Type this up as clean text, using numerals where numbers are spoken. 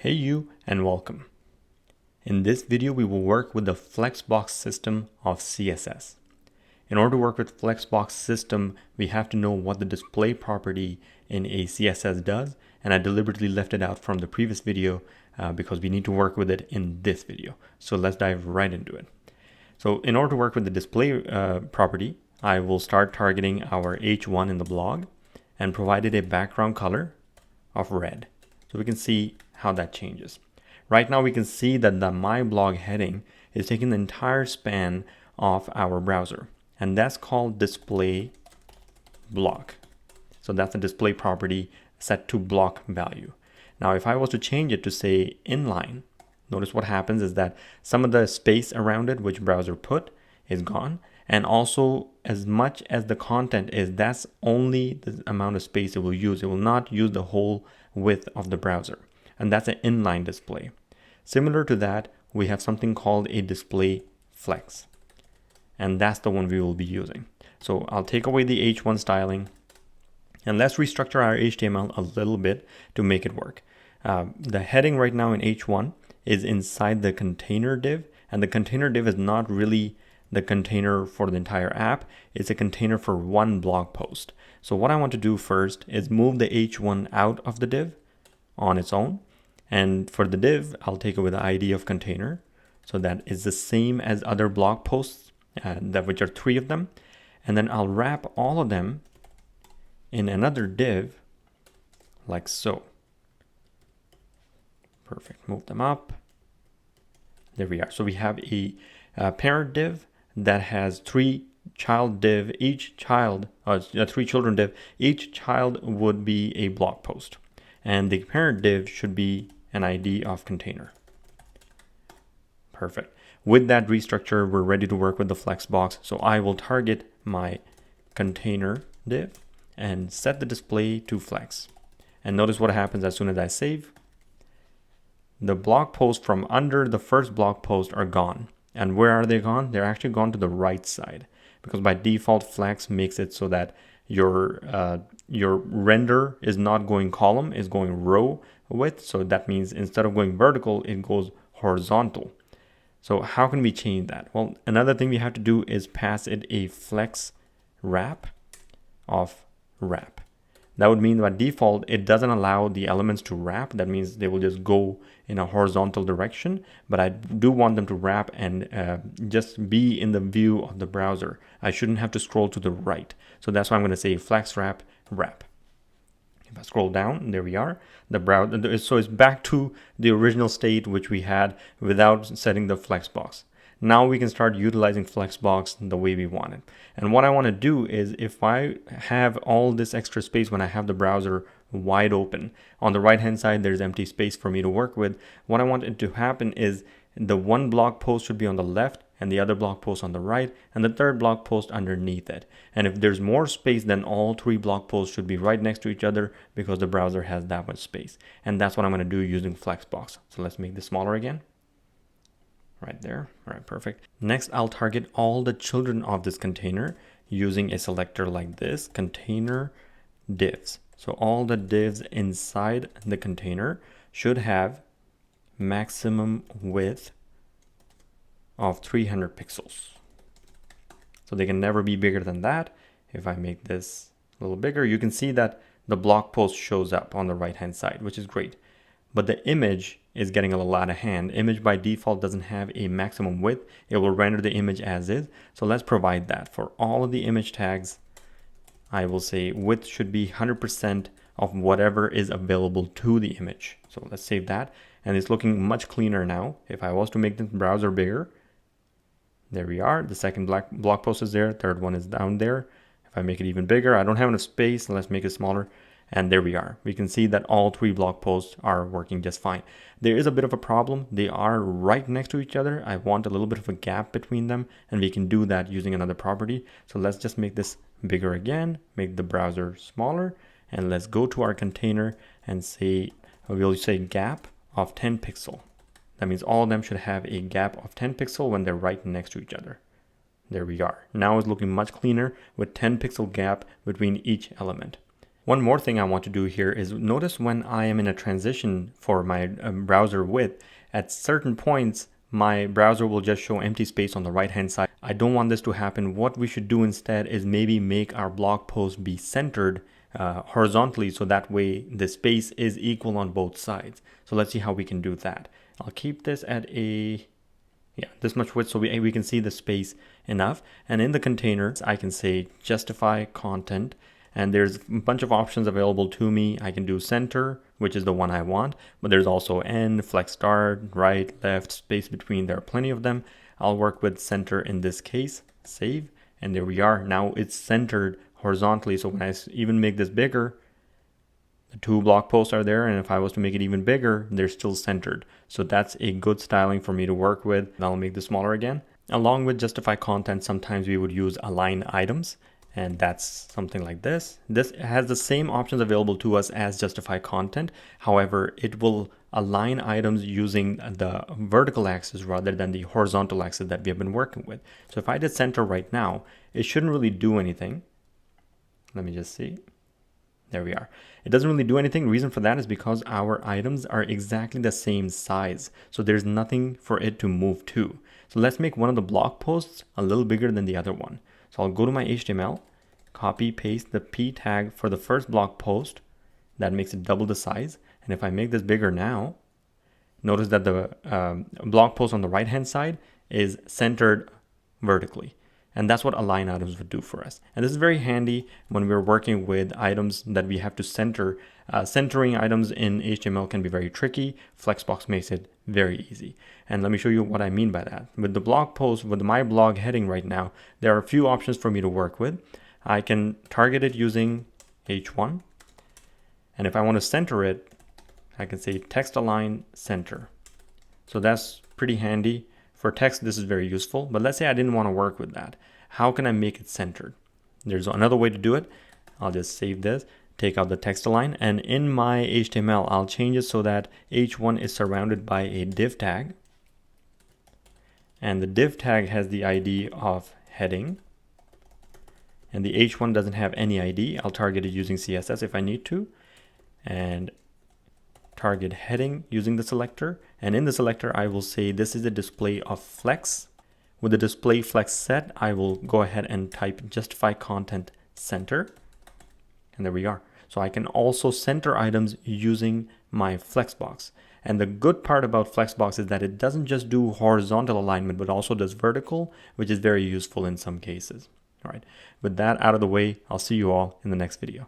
Hey you, and welcome. In this video we will work with the Flexbox system of CSS. In order to work with Flexbox system, we have to know what the display property in a CSS does, and I deliberately left it out from the previous video because we need to work with it in this video. So let's dive right into it. So in order to work with the display property, I will start targeting our H1 in the blog and provided a background color of red. So we can see how that changes. Right now we can see that the my blog heading is taking the entire span of our browser, and that's called display block. So that's a display property set to block value. Now if I was to change it to say inline, notice what happens is that some of the space around it which browser put is gone, and also as much as the content is, that's only the amount of space it will use. It will not use the whole width of the browser, and that's an inline display. Similar to that, we have something called a display flex, and that's the one we will be using. So I'll take away the H1 styling, and let's restructure our HTML a little bit to make it work. The heading right now in H1 is inside the container div, and the container div is not really the container for the entire app. It's a container for one blog post. So what I want to do first is move the H1 out of the div on its own. And for the div, I'll take it with the ID of container. So that is the same as other blog posts, which are 3 of them. And then I'll wrap all of them in another div like so. Perfect. Move them up. There we are. So we have a parent div that has 3 child div. Each child, 3 children div. Each child would be a blog post, and the parent div should be an ID of container. Perfect. With that restructure, we're ready to work with the Flexbox. So I will target my container div and set the display to flex. And notice what happens as soon as I save. The blog posts from under the first blog post are gone. And where are they gone? They're actually gone to the right side, because by default Flex makes it so that your render is not going column, is going row width. So that means instead of going vertical, it goes horizontal. So how can we change that? Well, another thing we have to do is pass it a flex wrap of wrap. That would mean by default, it doesn't allow the elements to wrap. That means they will just go in a horizontal direction, but I do want them to wrap and just be in the view of the browser. I shouldn't have to scroll to the right. So that's why I'm going to say flex wrap wrap. If I scroll down, there we are. The browser, so it's back to the original state which we had without setting the Flexbox. Now we can start utilizing Flexbox the way we want it. And what I want to do is, if I have all this extra space when I have the browser wide open, on the right hand side there's empty space for me to work with. What I want it to happen is the one blog post should be on the left and the other blog post on the right, and the third blog post underneath it. And if there's more space, then all 3 blog posts should be right next to each other, because the browser has that much space. And that's what I'm going to do using Flexbox. So let's make this smaller again. Right there. All right, perfect. Next, I'll target all the children of this container using a selector like this, container divs. So all the divs inside the container should have maximum width of 300 pixels. So they can never be bigger than that. If I make this a little bigger, you can see that the blog post shows up on the right hand side, which is great. But the image is getting a little out of hand. Image by default doesn't have a maximum width. It will render the image as is. So let's provide that. For all of the image tags, I will say width should be 100% of whatever is available to the image. So let's save that. And it's looking much cleaner now. If I was to make the browser bigger, there we are. The second blog post is there. Third one is down there. If I make it even bigger, I don't have enough space. Let's make it smaller. And there we are. We can see that all 3 blog posts are working just fine. There is a bit of a problem. They are right next to each other. I want a little bit of a gap between them, and we can do that using another property. So let's just make this bigger again, make the browser smaller, and let's go to our container and say, we'll say gap of 10 pixel. That means all of them should have a gap of 10 pixel when they're right next to each other. There we are. Now it's looking much cleaner with 10 pixel gap between each element. One more thing I want to do here is notice when I am in a transition for my browser width, at certain points, my browser will just show empty space on the right hand side. I don't want this to happen. What we should do instead is maybe make our blog post be centered horizontally, so that way the space is equal on both sides. So let's see how we can do that. I'll keep this at this much width so we can see the space enough. And in the container, I can say justify content. And there's a bunch of options available to me. I can do center, which is the one I want, but there's also end, flex start, right, left, space between. There are plenty of them. I'll work with center in this case, save, and there we are. Now it's centered horizontally. So when I even make this bigger, the 2 blog posts are there, and if I was to make it even bigger, they're still centered. So that's a good styling for me to work with. I'll make this smaller again. Along with justify content, sometimes we would use align items, and that's something like this. This has the same options available to us as justify content. However, it will align items using the vertical axis rather than the horizontal axis that we have been working with. So if I did center right now, it shouldn't really do anything. Let me just see. There we are. It doesn't really do anything. Reason for that is because our items are exactly the same size. So there's nothing for it to move to. So let's make one of the blog posts a little bigger than the other one. So I'll go to my HTML, copy, paste the P tag for the first blog post. That makes it double the size. And if I make this bigger now, notice that the blog post on the right hand side is centered vertically. And that's what align items would do for us. And this is very handy when we're working with items that we have to center. Centering items in HTML can be very tricky. Flexbox makes it very easy. And let me show you what I mean by that. With the blog post, with my blog heading right now, there are a few options for me to work with. I can target it using H1. And if I want to center it, I can say text align center. So that's pretty handy. For text, this is very useful, but let's say I didn't want to work with that. How can I make it centered? There's another way to do it. I'll just save this, take out the text align, and in my HTML, I'll change it so that H1 is surrounded by a div tag. And the div tag has the ID of heading. And the H1 doesn't have any ID. I'll target it using CSS if I need to. And target heading using the selector, and in the selector I will say this is a display of flex. With the display flex set, I will go ahead and type justify content center, and there we are. So I can also center items using my Flexbox. And the good part about Flexbox is that it doesn't just do horizontal alignment, but also does vertical, which is very useful in some cases. All right, with that out of the way, I'll see you all in the next video.